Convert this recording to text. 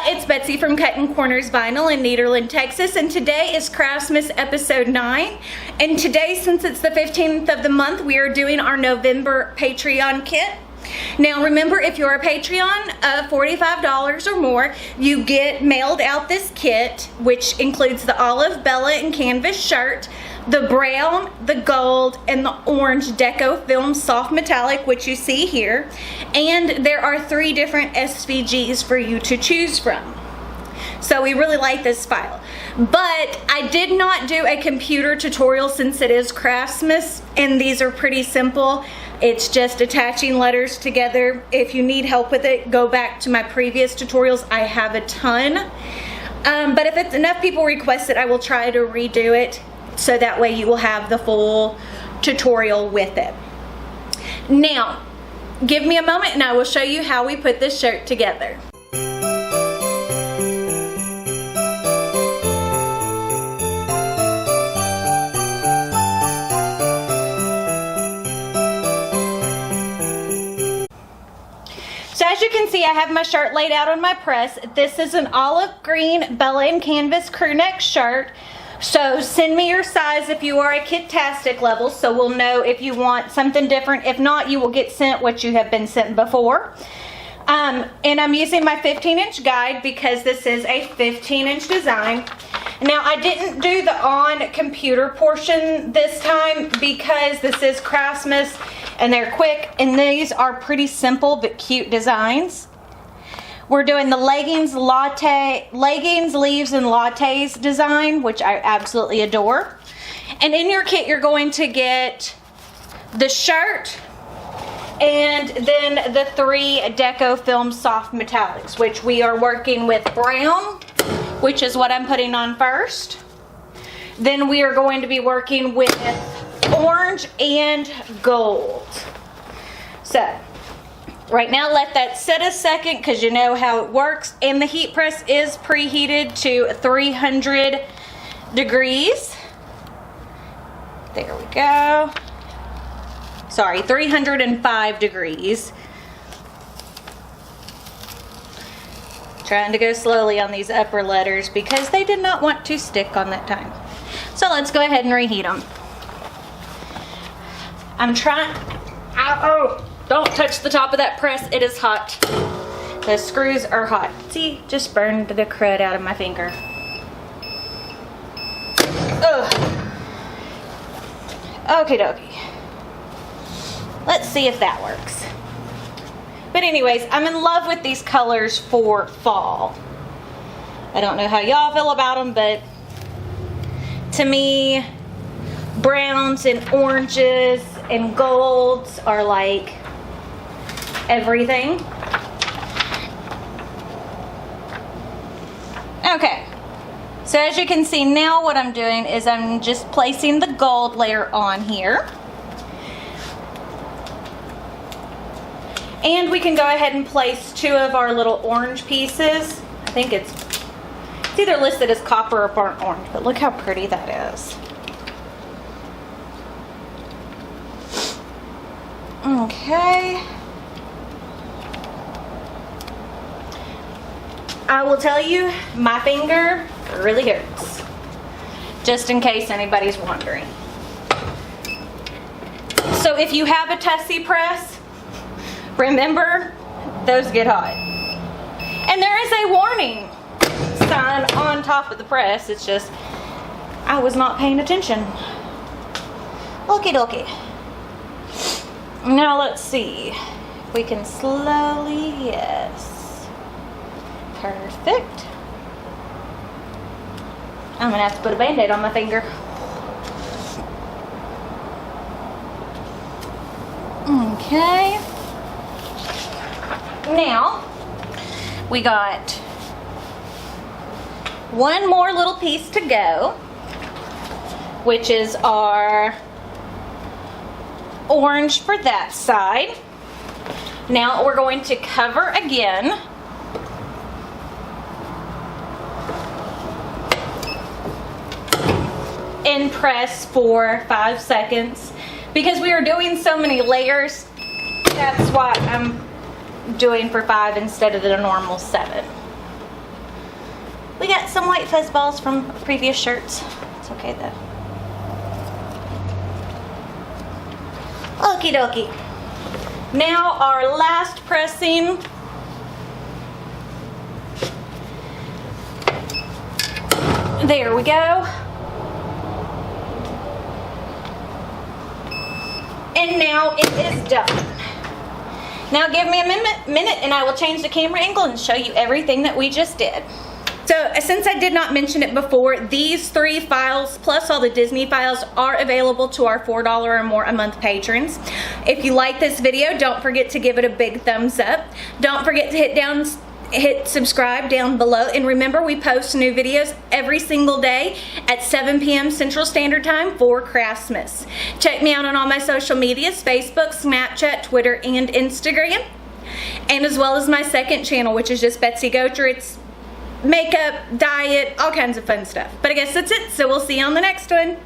It's Betsy from Cuttin Corners Vinyl in Nederland, Texas, and today is Craftmas episode 9. And today, since it's the 15th of the month, we are doing our November Patreon kit. Now remember, if you're a Patreon of $45 or more, you get mailed out this kit, which includes the olive, Bella, and canvas shirt, the brown, the gold, and the orange deco film soft metallic, which you see here. And there are 3 different SVGs for you to choose from. So we really like this file. But I did not do a computer tutorial since it is Craftmas, and these are pretty simple. It's just attaching letters together. If you need help with it, go back to my previous tutorials. I have a ton. But if it's enough people request it, I will try to redo it, so that way you will have the full tutorial with it. Now, give me a moment and I will show you how we put this shirt together. So as you can see, I have my shirt laid out on my press. This is an olive green Bella and canvas crew neck shirt. So send me your size if you are a Kit-tastic level, so we'll know if you want something different. If not, you will get sent what you have been sent before. And I'm using my 15-inch guide because this is a 15-inch design. Now, I didn't do the on-computer portion this time because this is Craftmas and they're quick, and these are pretty simple but cute designs. We're doing the leggings, leaves, and lattes design, which I absolutely adore. And in your kit, you're going to get the shirt and then the 3 deco film soft metallics, which we are working with brown, which is what I'm putting on first. Then we are going to be working with orange and gold. So right now, let that sit a second because you know how it works. And the heat press is preheated to 300 degrees. There we go. Sorry, 305 degrees. Trying to go slowly on these upper letters because they did not want to stick on that time. So let's go ahead and reheat them. I'm trying. Oh, don't touch the top of that press. It is hot. The screws are hot. See, just burned the crud out of my finger. Ugh. Okie dokie. Let's see if that works. But anyways, I'm in love with these colors for fall. I don't know how y'all feel about them, but to me, browns and oranges and golds are like everything. Okay, so as you can see now, what I'm doing is I'm just placing the gold layer on here. And we can go ahead and place 2 of our little orange pieces. I think it's either listed as copper or burnt orange, but look how pretty that is. Okay. I will tell you, my finger really hurts. Just in case anybody's wondering. So if you have a Tussie press, remember, those get hot. And there is a warning sign on top of the press. It's just, I was not paying attention. Okie dokie. Now let's see. We can slowly, yes. Perfect. I'm gonna have to put a Band-Aid on my finger. Okay. Now, we got 1 more little piece to go, which is our orange for that side. Now we're going to cover again. And press for 5 seconds. Because we are doing so many layers, that's why I'm doing for 5 instead of the normal 7. We got some white fuzz balls from previous shirts. It's okay though. Okie dokie. Now our last pressing. There we go. And now it is done. Now give me a minute and I will change the camera angle and show you everything that we just did. So since I did not mention it before, these 3 files plus all the Disney files are available to our $4 or more a month patrons. If you like this video, don't forget to give it a big thumbs up. Don't forget to hit subscribe down below, and remember, we post new videos every single day at 7 p.m. Central Standard Time for Craftmas. Check me out on all my social medias, Facebook, Snapchat, Twitter, and Instagram, and as well as my second channel, which is just Betsy Gocher. It's makeup, diet, all kinds of fun stuff. But I guess that's it, so we'll see you on the next one.